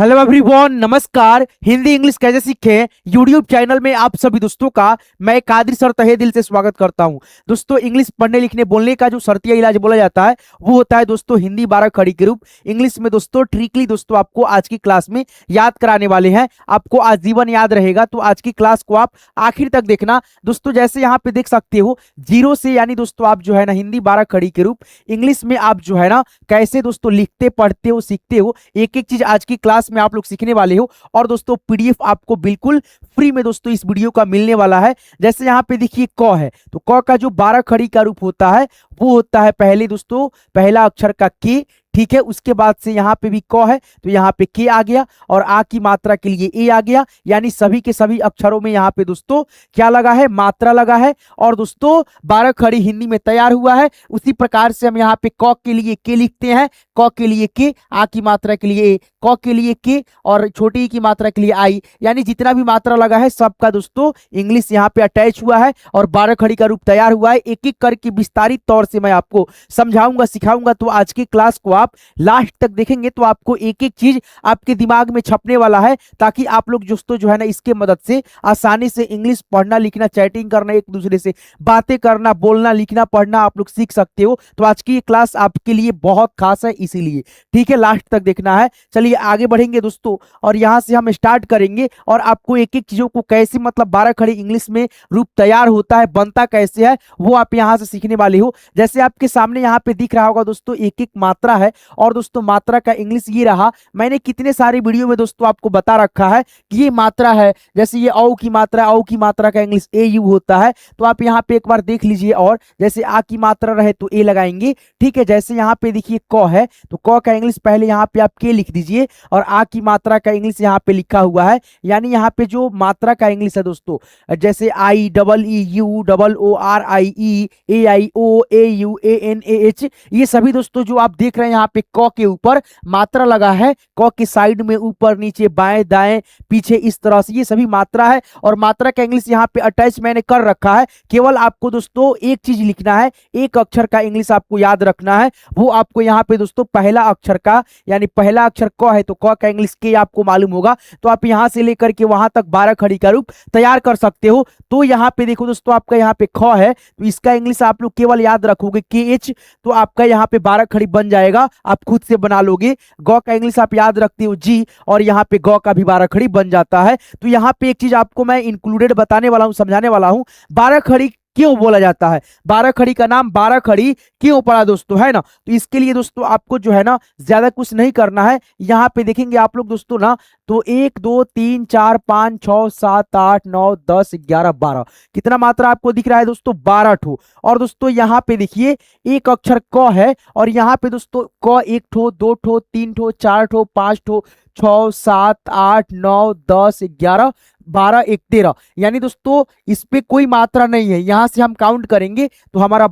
Hello everyone, नमस्कार। Hindi English कैसे सीखें यूट्यूब चैनल में आप सभी दोस्तों का मैं कादिर सर तहे दिल से स्वागत करता हूं। दोस्तों, इंग्लिश पढ़ने लिखने बोलने का जो शर्तिया इलाज बोला जाता है वो होता है दोस्तों हिंदी 12 खड़ी के रूप। इंग्लिश में दोस्तों ट्रिकली दोस्तों आपको आज की क्लास में याद कराने वाले हैं। आपको आजीवन याद रहेगा, तो आज की क्लास को आप आखिर तक देखना। दोस्तों, जैसे यहाँ पे देख सकते हो जीरो से, यानी दोस्तों आप जो है ना हिंदी 12 खड़ी के रूप इंग्लिश में आप जो है ना कैसे दोस्तों लिखते पढ़ते हो सीखते हो, एक एक चीज आज की क्लास में आप लोग सीखने वाले हो। और दोस्तों पीडीएफ आपको बिल्कुल फ्री में दोस्तों इस वीडियो का मिलने वाला है। जैसे यहाँ पे देखिए क है, तो क का जो 12 खड़ी का रूप होता है वो होता है पहले दोस्तों पहला अक्षर का के। ठीक है, उसके बाद से यहाँ पे भी क है तो यहाँ पे के आ गया, और आ की मात्रा के लिए ए आ गया। यानी सभी के सभी अक्षरों में यहाँ पे दोस्तों क्या लगा है, मात्रा लगा है। और दोस्तों 12 खड़ी हिंदी में तैयार हुआ है। उसी प्रकार से हम यहाँ पे क के लिए के लिखते हैं, क के लिए के, आ की मात्रा के लिए ए, क के लिए के, और छोटी ई की मात्रा के लिए आई। यानी जितना भी मात्रा लगा है सबका दोस्तों इंग्लिश यहाँ पे अटैच हुआ है और 12 खड़ी का रूप तैयार हुआ है। एक एक करके विस्तारित तौर से मैं आपको समझाऊंगा सिखाऊंगा। तो आज की क्लास को आप लास्ट तक देखेंगे तो आपको एक एक चीज आपके दिमाग में छपने वाला है, ताकि आप लोग दोस्तों जो है ना इसके मदद से आसानी से इंग्लिश पढ़ना लिखना, चैटिंग करना, एक दूसरे से बातें करना, बोलना लिखना पढ़ना आप लोग सीख सकते हो। तो आज की क्लास आपके लिए बहुत खास है, इसीलिए ठीक है लास्ट तक देखना है। चलिए आगे बढ़ेंगे दोस्तों, और यहाँ से हम स्टार्ट करेंगे और आपको एक एक चीजों को कैसे मतलब 12 खड़ी इंग्लिश में रूप तैयार होता है, बनता कैसे है, वो आप यहाँ से सीखने वाले हो। जैसे आपके सामने यहाँ पे दिख रहा होगा दोस्तों एक एक मात्रा है, और दोस्तों मात्रा का इंग्लिश ये रहा। मैंने कितने सारे वीडियो में दोस्तों आपको बता रखा है कि ये मात्रा है। जैसे ये औ की मात्रा, औ की मात्रा का इंग्लिश ए यू होता है, तो आप यहाँ पे एक बार देख लीजिए। और जैसे आ की मात्रा रहे तो ए लगाएंगे। ठीक है, जैसे यहाँ पे देखिए क है तो क का इंग्लिश पहले यहाँ पे आप के लिख दीजिए, और आ की मात्रा का इंग्लिश यहाँ पे लिखा हुआ है। यानी यहाँ पे जो मात्रा का इंग्लिश है दोस्तों, जैसे I double E U double O R I E A I O A U A N A H, ये सभी दोस्तों जो आप देख रहे हैं यहाँ पे क के ऊपर मात्रा लगा है, क के साइड में ऊपर नीचे बाएं दाएं पीछे इस तरह से ये सभी मात्रा है। और मात्रा का इंग्लिश यहाँ पे अटैच मैंने कर रखा है। केवल आपको दोस्तों एक चीज लिखना है, एक अक्षर का इंग्लिश आपको याद रखना है। वो आपको यहाँ पे दोस्तों पहला अक्षर का, यानी पहला अक्षर क है तो क का इंग्लिश के आपको मालूम होगा, तो आप यहाँ से लेकर के वहां तक 12 खड़ी का रूप तैयार कर सकते हो। तो यहाँ पे देखो दोस्तों आपका यहाँ पे ख है तो इसका इंग्लिश आप लोग केवल याद रखोगे के एच, तो आपका यहाँ पे 12 खड़ी बन जाएगा, आप खुद से बना लोगे। ग का इंग्लिश आप याद रखते हो जी, और यहाँ पे ग का भी 12 खड़ी बन जाता है। तो यहाँ पे एक चीज आपको मैं इंक्लूडेड बताने वाला हूँ, समझाने वाला हूँ। 12 खड़ी क्यों बोला जाता है, 12 खड़ी का नाम 12 खड़ी क्यों पड़ा दोस्तों, है ना। तो इसके लिए दोस्तों आपको जो है ना ज्यादा कुछ नहीं करना है। यहाँ पे देखेंगे आप लोग दोस्तों ना, तो 1 2 3 4 5 6 7 8 9 10 11 12, कितना मात्रा आपको दिख रहा है दोस्तों, 12 ठो। और दोस्तों यहाँ पे देखिए एक अक्षर क है, और यहाँ पे दोस्तों क 1 ठो 2 ठो 3 ठो 4 ठो 5 ठो 6 7 8 9 10 11 12 1 13, यानी दोस्तों इस पे कोई मात्रा नहीं है। यहां से हम काउंट करेंगे तो हमारा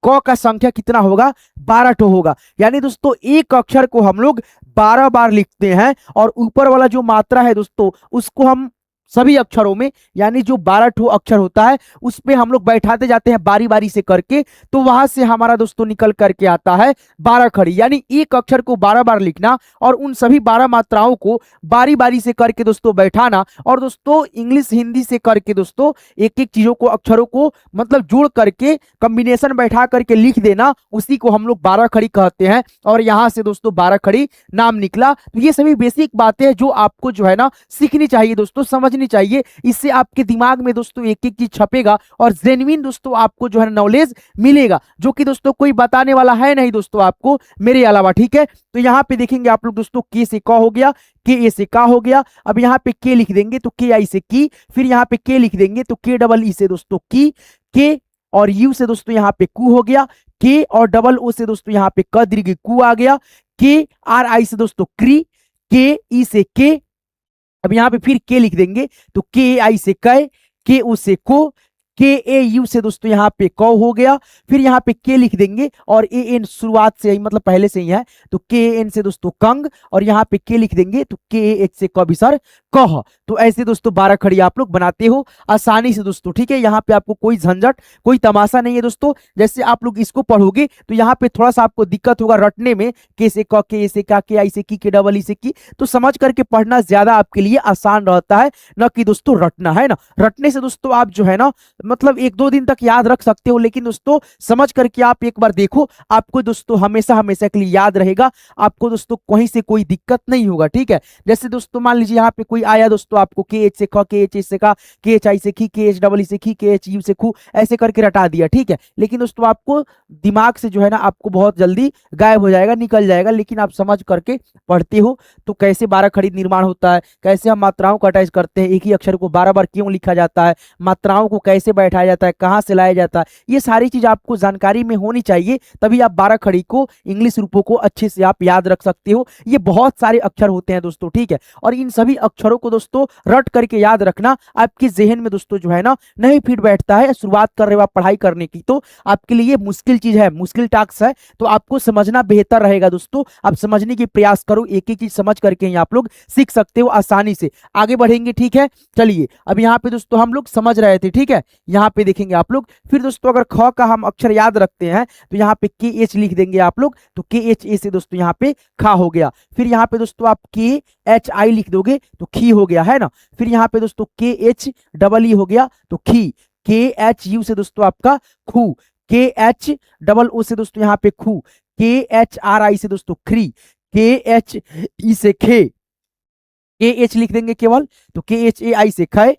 क का संख्या कितना होगा, 12 ठो होगा। यानी दोस्तों एक अक्षर को हम लोग 12 बार लिखते हैं, और ऊपर वाला जो मात्रा है दोस्तों उसको हम सभी अक्षरों में, यानी जो 12 ठो अक्षर होता है उस पे हम लोग बैठाते जाते हैं बारी बारी से करके, तो वहां से हमारा दोस्तों निकल करके आता है 12 खड़ी। यानी एक अक्षर को 12 बार लिखना और उन सभी 12 मात्राओं को बारी बारी से करके दोस्तों बैठाना, और दोस्तों इंग्लिश हिंदी से करके दोस्तों एक एक चीजों को अक्षरों को मतलब जोड़ करके कॉम्बिनेशन बैठा करके लिख देना, उसी को हम लोग 12 खड़ी कहते हैं। और यहां से दोस्तों 12 खड़ी नाम निकला। तो ये सभी बेसिक बातें हैं जो आपको जो है ना सीखनी चाहिए दोस्तों, समझनी चाहिए। इससे आपके दिमाग में दोस्तों एक एक चीज छपेगा और जेन्युइन दोस्तों आपको जो है नॉलेज मिलेगा, जो कि दोस्तों कोई बताने वाला है नहीं दोस्तों आपको मेरे अलावा। ठीक है, तो यहाँ पे देखेंगे आप लोग दोस्तों के से क हो गया, के ए से का हो गया। अब यहाँ पे के लिख देंगे तो के आई से की, फिर यहाँ पे के लिख देंगे तो के डबल ई से दोस्तों की, के और यू से दोस्तों यहाँ पे कू हो गया, के और डबल ओ से दोस्तों यहाँ पे क दीर्घ कू आ गया, के आर आई से दोस्तों क्री, के ई से के। अब यहाँ पे फिर के लिख देंगे तो के आई से कै, के उ से को, के ए यू से दोस्तों यहाँ पे क हो गया, फिर यहाँ पे के लिख देंगे और ए एन शुरुआत से ही मतलब पहले से ही है, तो के एन से दोस्तों कंग, और यहाँ पे के लिख देंगे तो के एच से क भी सर कह। तो ऐसे दोस्तों 12 खड़ी आप लोग बनाते हो आसानी से दोस्तों, ठीक है। यहाँ पे आपको कोई झंझट कोई तमाशा नहीं है दोस्तों। जैसे आप लोग इसको पढ़ोगे तो यहाँ पे थोड़ा सा आपको दिक्कत होगा रटने में, के से क, के से का, के आई से की, के डबल ई से की, तो समझ करके पढ़ना ज्यादा आपके लिए आसान रहता है, न कि दोस्तों रटना, है ना। रटने से दोस्तों आप जो है ना मतलब 1-2 दिन तक याद रख सकते हो, लेकिन दोस्तों समझ करके आप एक बार देखो, आपको दोस्तों हमेशा हमेशा के लिए याद रहेगा, आपको दोस्तों कहीं से कोई दिक्कत नहीं होगा, ठीक है। जैसे दोस्तों मान लीजिए यहाँ पे कोई आया दोस्तों, आपको के एच से ख, के एच से का, के एच आई से की, के एच डबल ई से की, के एच यू से खू, ऐसे करके रटा दिया, ठीक है। लेकिन दोस्तों आपको दिमाग से जो है ना आपको बहुत जल्दी गायब हो जाएगा, निकल जाएगा, लेकिन आप समझ करके पढ़ते हो तो कैसे 12 खड़ी निर्माण होता है, कैसे हम मात्राओं को अटैच करते हैं, एक ही अक्षर को 12 बार क्यों लिखा जाता है, मात्राओं को कैसे बैठाया जाता है, कहाँ से लाया जाता है, ये सारी चीज आपको जानकारी में होनी चाहिए, तभी आप 12 खड़ी को इंग्लिश रूपों को अच्छे से आप याद रख सकते हो। ये बहुत सारे अक्षर होते हैं दोस्तों, ठीक है, और इन सभी अक्षरों को दोस्तों रट करके याद रखना आपके जहन में दोस्तों जो है ना नहीं फिट बैठता है। शुरुआत कर रहे हो आप पढ़ाई करने की तो आपके लिए मुश्किल चीज है, मुश्किल टास्क है, तो आपको समझना बेहतर रहेगा दोस्तों। आप समझने की प्रयास करो, एक एक चीज समझ करके ही आप लोग सीख सकते हो आसानी से। आगे बढ़ेंगे, ठीक है। चलिए अब यहाँ पे दोस्तों हम लोग समझ रहे थे, ठीक है, यहाँ पे देखेंगे आप लोग। फिर दोस्तों अगर ख का हम अक्षर याद रखते हैं तो यहाँ पे के एच लिख देंगे आप लोग, तो के एच ए से दोस्तों यहाँ पे खा हो गया। फिर यहाँ पे दोस्तों आप के एच आई लिख दोगे तो खी हो गया, है ना। फिर यहाँ पे दोस्तों के एच डबल ई हो गया तो खी। के एच यू से दोस्तों आपका खू। के एच डबल ओ से दोस्तों यहाँ पे खू। के एच आर आई से दोस्तों खरी। के एच ई से खे। के एच लिख देंगे केवल तो के एच ए आई से खे।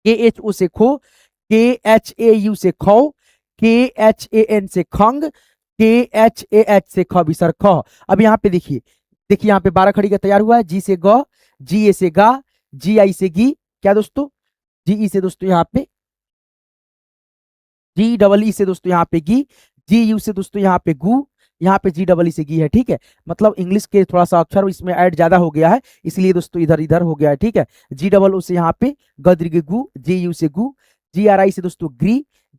के एच ओ से खो। के एच ए यू से खो। के एच ए एन से खंग। के एच ए एच से ख भी सर ख। अब यहाँ पे देखिए, देखिए यहाँ पे 12 खड़ी का तैयार हुआ है। जी से ग, जी ए से गा, जी आई से गी, क्या दोस्तों, जी ई से दोस्तों यहाँ पे जी डबल ई से दोस्तों यहाँ पे गी, जी यू से दोस्तों यहाँ पे गू, यहाँ पे जी डबल ई से गी है, ठीक है। मतलब इंग्लिश के थोड़ा सा अक्षर इसमें ऐड ज्यादा हो गया है, इसलिए दोस्तों इधर इधर हो गया है, ठीक है। जी डबल ओ से यहाँ पे गद्र गु, जी यू से गु, जी आर आई से दोस्तों ग्री,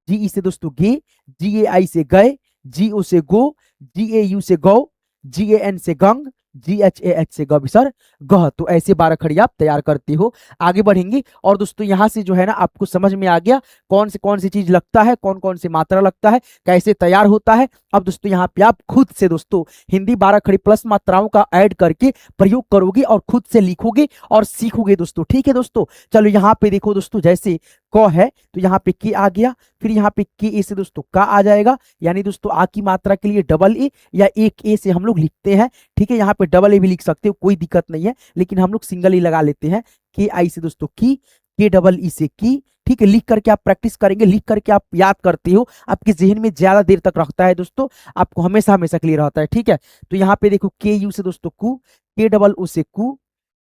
जी ई से दोस्तों गे, जी ए आई से गए, जी ओ से गो, जी ए यू से गौ, जी ए एन से गंग, जी एच ए एच से गबिसर गह। तो ऐसे 12 खड़ी आप तैयार करते हो। आगे बढ़ेंगे और दोस्तों यहाँ से जो है ना आपको समझ में आ गया कौन सी चीज लगता है, कौन कौन सी मात्रा लगता है, कैसे तैयार होता है। अब दोस्तों यहाँ पे आप खुद से दोस्तों हिंदी 12 खड़ी प्लस मात्राओं का ऐड करके प्रयोग करोगे और खुद से लिखोगे और सीखोगे दोस्तों, ठीक है दोस्तों। चलो यहाँ पे देखो दोस्तों, जैसे क है तो यहाँ पे के आ गया, फिर यहाँ पे के ए से दोस्तों का आ जाएगा, यानी दोस्तों आ की मात्रा के लिए डबल ए या एक ए से हम लोग लिखते हैं, ठीक है। यहाँ पे डबल ए भी लिख सकते हो, कोई दिक्कत नहीं है, लेकिन हम लोग सिंगल ई लगा लेते हैं। के आई से दोस्तों की, के डबल ई से की, ठीक है। लिख करके आप प्रैक्टिस करेंगे, लिख करके आप याद करते हो, आपके जहन में ज्यादा देर तक रखता है दोस्तों, आपको हमेशा हमेशा क्लियर रहता है, ठीक है। तो यहाँ पे देखो के यू से दोस्तों कु, के डबल ओ से कु।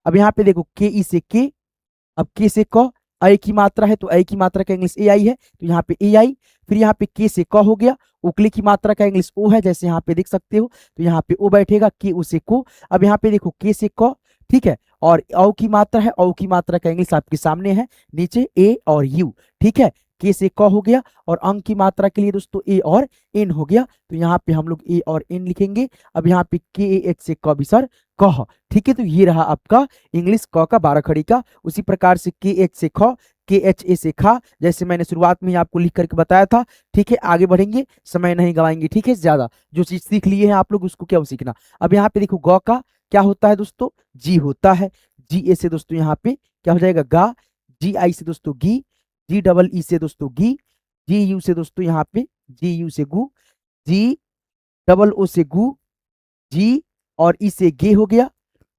अब यहाँ पे देखो के ई से के, अब के से क, ए की मात्रा है तो ए की मात्रा का इंग्लिश ए आई है, तो यहाँ पे ए आई। फिर यहाँ पे के से क हो गया, उकले की मात्रा का इंग्लिश ओ है, जैसे यहाँ पे देख सकते हो, तो यहाँ पे ओ बैठेगा, के ओ से को। अब यहाँ पे देखो के से क, ठीक है, और औ की मात्रा है, औ की मात्रा का इंग्लिश आपके सामने है नीचे ए और यू, ठीक है। के से क हो गया और अंक की मात्रा के लिए दोस्तों ए और एन हो गया, तो यहाँ पे हम लोग ए और एन लिखेंगे। अब यहाँ पे के ए एच से क भी सर कह, ठीक है। तो ये रहा आपका इंग्लिश क का 12 खड़ी का। उसी प्रकार से के एच से ख, के एच ए से खा, जैसे मैंने शुरुआत में ही आपको लिख करके बताया था, ठीक है। आगे बढ़ेंगे, समय नहीं गवाएंगे, ठीक है। ज्यादा जो चीज सीख लिए हैं आप लोग उसको क्या सीखना। अब यहाँ पे देखो ग का क्या होता है दोस्तों, जी होता है। जी ए से दोस्तों यहाँ पे क्या हो जाएगा गा, जी आई से दोस्तों गी, जी डबल ई से दोस्तों गी, जी यू से दोस्तों यहाँ पे जी यू से गु, जी डबल ओ से गु, जी और ई से गे हो गया,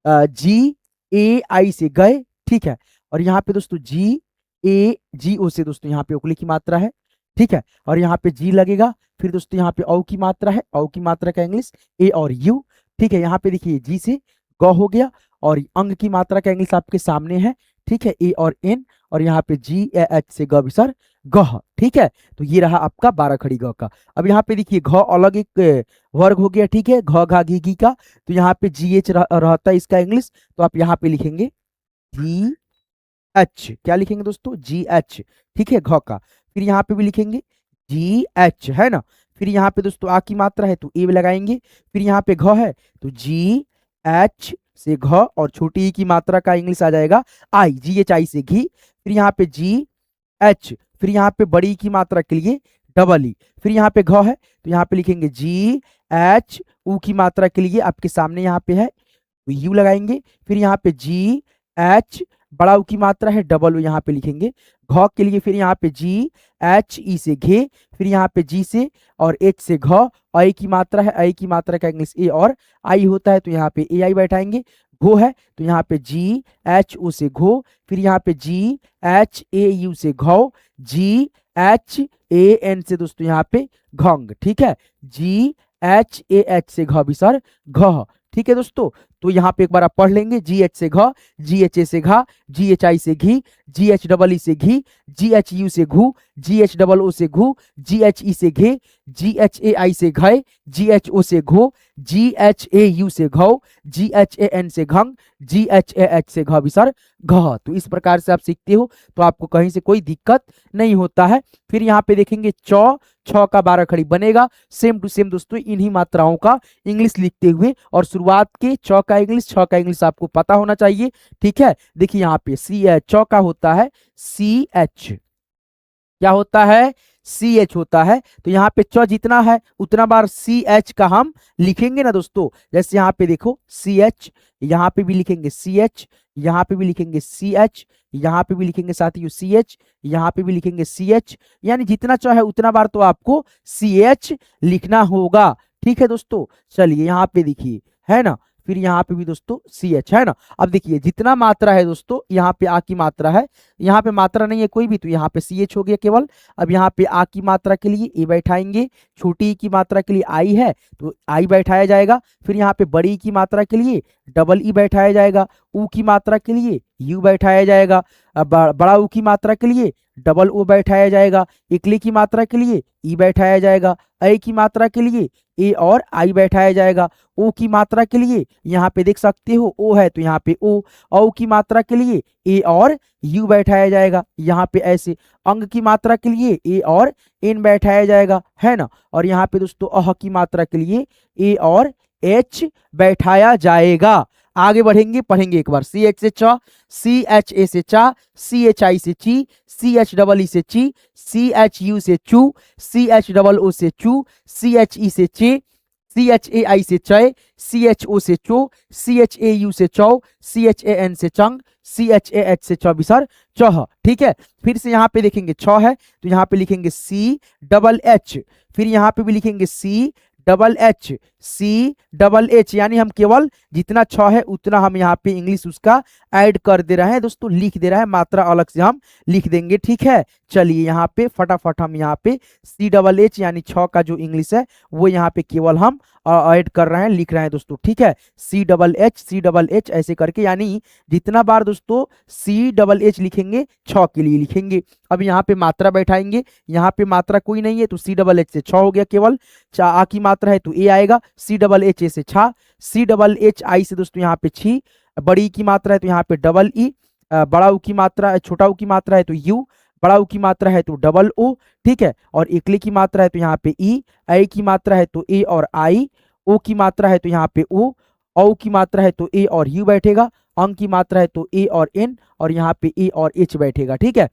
जी ए आई से गए, ठीक है। और यहाँ पे दोस्तों जी ए जी ओ से दोस्तों यहाँ पे उकली की मात्रा है, ठीक है। और यहाँ पे जी लगेगा, फिर दोस्तों यहाँ पे औ की मात्रा है, औ की मात्रा का इंग्लिश ए और यू, ठीक है। यहाँ पे देखिए जी से ग हो गया और अंग की मात्रा का इंग्लिश आपके सामने है, ठीक है, ए और एन। और यहाँ पे जी ए एच से ग विसर गह, ठीक है। तो ये रहा आपका 12 खड़ी ग का। अब यहाँ पे देखिए घ अलग एक वर्ग हो गया, ठीक है, घ घा घी घी का, तो यहाँ पे जी एच रहता है इसका इंग्लिश, तो आप यहाँ पे लिखेंगे जी एच, क्या लिखेंगे दोस्तों, जी एच, ठीक है, घ का। फिर यहाँ पे भी लिखेंगे जी एच, है ना। फिर यहाँ पे दोस्तों आ की मात्रा है तो ए लगाएंगे। फिर यहाँ पे घ है तो जी एच से घ, और छोटी ई की मात्रा का इंग्लिश आ जाएगा आई, जी एच आई से घी। फिर यहाँ पे जी एच, फिर यहाँ पे बड़ी ई की मात्रा के लिए डबल ई। फिर यहाँ पे घ है तो यहाँ पे लिखेंगे जी एच, ऊ की मात्रा के लिए आपके सामने यहाँ पे है तो यू लगाएंगे। फिर यहाँ पे जी एच, बड़ा ऊ की मात्रा है डबल ऊ यहाँ पे लिखेंगे घ के लिए। फिर यहाँ पे जी एच ई से घे, फिर यहाँ पे जी से और एच से घ, आई की मात्रा है, आई की मात्रा का इंग्लिश ए और आई होता है तो यहाँ पे ए आई बैठाएंगे। घो है तो यहाँ पे जी एच ओ से घो, फिर यहाँ पे जी एच ए यू से घो, जी एच ए एन से दोस्तों यहाँ पे घंग, ठीक है, जी एच ए एच से घ भी सर घ, ठीक है दोस्तों। तो यहाँ पे एक बार आप पढ़ लेंगे, जी एच से घ, जी एच ए से घा, जी एच आई से घी, जी एच डबल ई से घी, जी एच यू से घू, जी एच डबल ओ से घू, जी एच ई से घे, जी एच ए आई से घय, जी एच ओ से घो, जी एच ए यू से घौ, जी एच ए एन से घंग, जी एच ए एच से घ भी सर घ। तो इस प्रकार से आप सीखते हो तो आपको कहीं से कोई दिक्कत नहीं होता है। फिर यहाँ पे देखेंगे चौ, छ का 12 खड़ी बनेगा, सेम टू सेम दोस्तों इन्हीं मात्राओं का इंग्लिश लिखते हुए, और शुरुआत के चौ का इंग्लिश, छ का इंग्लिश आपको पता होना चाहिए, ठीक है। देखिए यहाँ पे सी एच, चौ का होता है सी एच, क्या होता है, सी एच होता है। तो यहाँ पे च जितना है उतना बार सी एच का हम लिखेंगे ना दोस्तों। जैसे यहाँ पे देखो सी एच, यहाँ पे भी लिखेंगे सी एच, यहाँ पे भी लिखेंगे सी एच, यहाँ पे भी लिखेंगे साथियों सी एच, यहाँ पे भी लिखेंगे सी एच, यानी जितना च है उतना बार तो आपको सी एच लिखना होगा, ठीक है दोस्तों। चलिए यहाँ पे देखिए, है ना, फिर यहाँ पे भी दोस्तों सी एच, है ना। अब देखिए जितना मात्रा है दोस्तों, यहाँ पे आ की मात्रा है, यहाँ पे मात्रा नहीं है कोई भी तो यहाँ पे सी एच हो गया केवल। अब यहाँ पे आ की मात्रा के लिए ए बैठाएंगे, छोटी ई की मात्रा के लिए आई है तो आई बैठाया जाएगा। फिर यहाँ पे बड़ी ई की मात्रा के लिए डबल ई बैठाया जाएगा, ऊ की मात्रा के लिए यू बैठाया जाएगा, बड़ा ऊ की मात्रा के लिए डबल ओ बैठाया जाएगा, इकली की मात्रा के लिए ई बैठाया जाएगा, ऐ की मात्रा के लिए ए और आई बैठाया जाएगा, ओ की मात्रा के लिए यहाँ पे देख सकते हो ओ है तो यहाँ पे ओ, औ की मात्रा के लिए ए और यू बैठाया जाएगा, यहाँ पे ऐसे अंग की मात्रा के लिए ए और एन बैठाया जाएगा, है ना। और यहाँ पे दोस्तों अह की मात्रा के लिए ए और एच बैठाया जाएगा। आगे बढ़ेंगे, पढ़ेंगे एक बार, सी एच से च, सी एच ए से चा, सी एच आई से ची, सी एच डबल ई से ची, सी एच यू से चू, सी एच डबल ओ से चू, सी एच ई से चे, सी एच ए आई से चय, सी एच ओ से चो, सी एच ए यू से चौ, सी एच ए एन से चंग, सी एच ए एच से चौबीसर चौह, ठीक है। फिर से यहाँ पे देखेंगे छ है तो यहाँ पे लिखेंगे सी डबल एच, फिर यहाँ पे भी लिखेंगे C double H, C double H, यानी हम केवल जितना छ है उतना हम यहाँ पे इंग्लिश उसका ऐड कर दे रहे हैं दोस्तों, लिख दे रहे हैं, मात्रा अलग से हम लिख देंगे, ठीक है। चलिए यहाँ पे फटाफट हम यहाँ पे सी डबल एच यानी छ का जो इंग्लिश है वो यहाँ पे केवल हम ऐड कर रहे हैं, लिख रहे हैं दोस्तों, ठीक है। सी डबल एच ऐसे करके, यानी जितना बार दोस्तों सी डबल एच लिखेंगे छ के लिए लिखेंगे। अब यहाँ पे मात्रा बैठाएंगे, यहाँ पे मात्रा कोई नहीं है तो सी डबल एच से छ हो गया केवल, आ की मात्रा है तो ए आएगा, सी डबल एच ए से छा, सी डबल एच आई से दोस्तों यहाँ पे छी, बड़ी की मात्रा है तो यहाँ पे डबल ई, बड़ा ऊ की मात्रा, छोटा ऊ की मात्रा है तो यू, बड़ा ऊ की मात्रा है तो डबल ओ, ठीक है। और इकली की मात्रा है तो यहाँ पे ई, आई की मात्रा है तो ए और आई, ओ की मात्रा है तो यहाँ पे ओ, औ की मात्रा है तो ए और यू बैठेगा, अंग की मात्रा है तो ए और एन, और यहाँ पे ए और एच बैठेगा, ठीक है।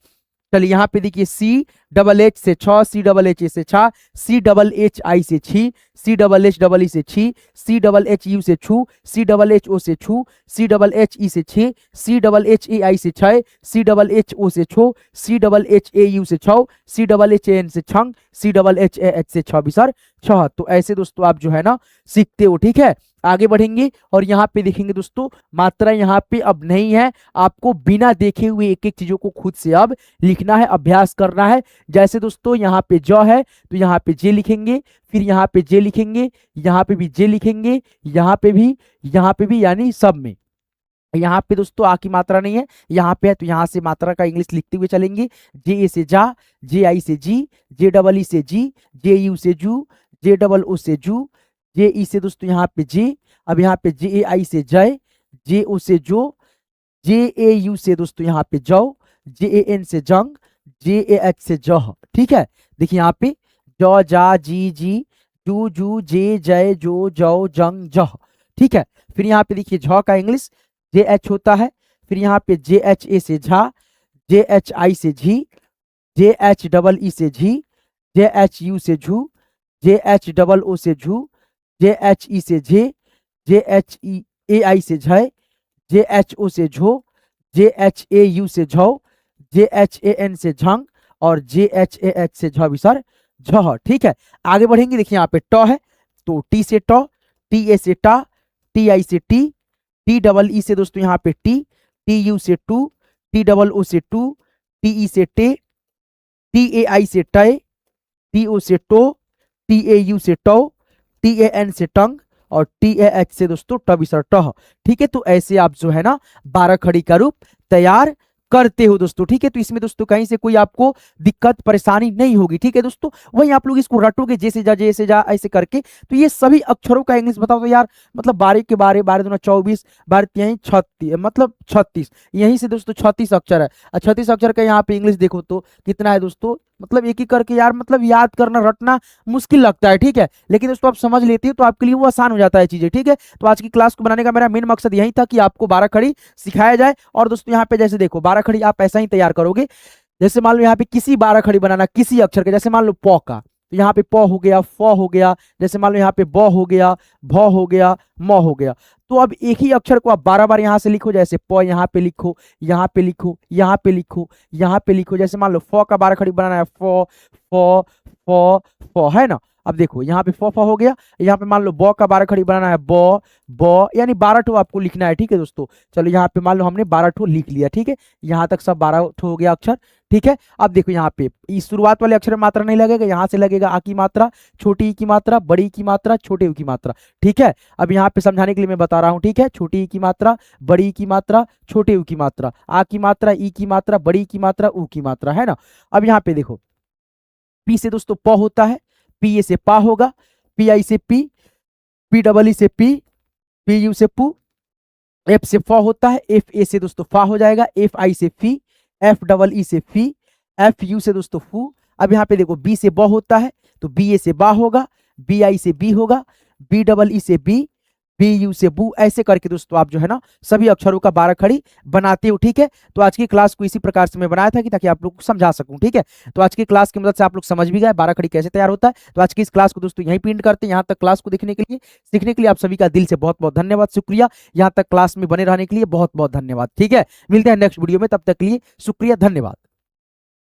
चलिए यहाँ पे देखिए सी डबल एच से छ, सी डबल एच ए से छा, सी डबल एच आई से छी, C double H double E से छी, सी डबल एच यू से छू, सी डबल एच ओ से छू, सी डबल एच ई से छे, सी डबल एच ए आई से छय, सी डबल एच ओ से छो, C double H A U से छौ, C double H A N से छंग, C double H A H से छबिसर छह। तो ऐसे दोस्तों आप जो है ना सीखते हो, ठीक है। आगे बढ़ेंगे और यहाँ पे देखेंगे दोस्तों मात्रा यहाँ पे अब नहीं है, आपको बिना देखे हुए एक एक चीजों को खुद से अब लिखना है, अभ्यास करना है। जैसे दोस्तों यहाँ पे ज है तो यहाँ पे जे लिखेंगे, फिर यहाँ पे जे लिखेंगे, यहाँ पे भी जे लिखेंगे, यहाँ पे भी, यानी सब में। यहाँ पे दोस्तों आ की मात्रा नहीं है, यहाँ पे है तो यहाँ से मात्रा का इंग्लिश लिखते हुए चलेंगे। जे ए से जा, जे आई से जी, जे डबल ई से जी, जे यू से जू, जे डबल ओ से जू, जे ई से दोस्तों यहाँ पे जे, अब यहाँ पे जे ए आई से जय, जे ओ से जो, JAU से दोस्तों यहाँ पे जौ, JAN से जंग, JAH से जह। ठीक है, देखिए यहाँ पे जौ जा जी जी जू जू जे जय जो जौ जंग जह। ठीक है, फिर यहाँ पे देखिए झ का इंग्लिश JH होता है, फिर यहाँ पे JHA से झा, JHI से झी, JHEE से झी, JHU से झू, JHOO से झू, JHE से झे, JHEAI से झय, JHO से झो, JHAU से झौ, JHAN से झंग और JHAH से झ सर झ। ठीक है, आगे बढ़ेंगे। देखिए यहाँ पे ट है तो टी से ट, TA से टा, TI से टी, TEE से दोस्तों यहाँ पे टी, TU से टू, TOO से टू, TE से टे, TAI से टय, TO से टो, TAU से टो, TAN से टंग और TAH से दोस्तों टबिसर टह। ठीक है, तो ऐसे आप जो है ना 12 खड़ी का रूप तैयार करते हो दोस्तों। ठीक है, तो इसमें दोस्तों कहीं से कोई आपको दिक्कत परेशानी नहीं होगी। ठीक है दोस्तों, वही आप लोग इसको रटोगे जैसे जा ऐसे करके, तो ये सभी अक्षरों का इंग्लिश बताओ तो यार, मतलब 12 के 12, 12 दूना 24, 12 यहीं 36, मतलब 36, यहीं से दोस्तों 36 अक्षर है। 36 अक्षर का यहाँ पे इंग्लिश देखो तो कितना है दोस्तों, मतलब एक ही करके यार, मतलब याद करना रटना मुश्किल लगता है। ठीक है, लेकिन दोस्तों आप समझ लेते हो तो आपके लिए वो आसान हो जाता है चीजें। ठीक है, तो आज की क्लास को बनाने का मेरा मेन मकसद यही था कि आपको 12 खड़ी सिखाया जाए। और दोस्तों यहाँ पे जैसे देखो 12 खड़ी आप ऐसा ही तैयार करोगे, जैसे मान लो यहाँ पे किसी 12 खड़ी बनाना किसी अक्षर के, जैसे मान लो प का, तो यहाँ पे प हो गया, फ हो गया, जैसे मान लो यहाँ पे ब हो गया, भ हो गया, म हो गया। तो अब एक ही अक्षर को आप 12 बार यहाँ से लिखो, जैसे प यहाँ पे लिखो, यहाँ पे लिखो, यहाँ पे लिखो, यहाँ पे लिखो। जैसे मान लो फ का 12 खड़ी बनाना है, फ फ फ फ, है ना। अब देखो यहाँ पे फ फ हो गया, यहाँ पे मान लो ब का 12 खड़ी बनाना है, ब ब, यानी 12 ठो आपको लिखना है। ठीक है दोस्तों, चलो यहाँ पे मान लो हमने 12 ठो लिख लिया। ठीक है, यहाँ तक सब 12 ठो हो गया अक्षर। ठीक है, अब देखो यहाँ पे इस शुरुआत वाले अक्षर में मात्रा नहीं लगेगा, यहाँ से लगेगा आ की मात्रा, छोटी ई की मात्रा, बड़ी ई की मात्रा, छोटे ऊ की मात्रा। ठीक है, अब यहाँ पे समझाने के लिए मैं बता रहा हूँ। ठीक है, छोटी ई की मात्रा, बड़ी ई की मात्रा, छोटे ऊ की मात्रा, आ की मात्रा, ई की मात्रा, बड़ी ई की मात्रा, ऊ की मात्रा, है ना। अब यहाँ पे देखो पी से दोस्तों प होता है, पी ए से पा होगा, पी आई से पी, पी डबल ई से पी, पी यू से पू, एफ से फ होता है, एफ ए से दोस्तों फा हो जाएगा, एफ आई से फी, एफ डबल ई से फी, एफ यू से दोस्तों फू। अब यहाँ पे देखो बी से ब होता है तो बी ए से बा होगा, बी आई से बी होगा, बी डबल ई से बी, बी यू से बू, ऐसे करके दोस्तों आप जो है ना सभी अक्षरों का 12 खड़ी बनाते हो। ठीक है, तो आज की क्लास को इसी प्रकार से मैं बनाया था कि ताकि आप लोग को समझा सकूं। ठीक है, तो आज की क्लास की मदद से आप लोग समझ भी गए 12 खड़ी कैसे तैयार होता है। तो आज की इस क्लास को दोस्तों यहीं पे एंड करते हैं। यहाँ तक क्लास को देखने के लिए, सीखने के लिए आप सभी का दिल से बहुत बहुत धन्यवाद, शुक्रिया। यहाँ तक क्लास में बने रहने के लिए बहुत बहुत धन्यवाद। ठीक है, मिलते हैं नेक्स्ट वीडियो में, तब तक के लिए शुक्रिया, धन्यवाद।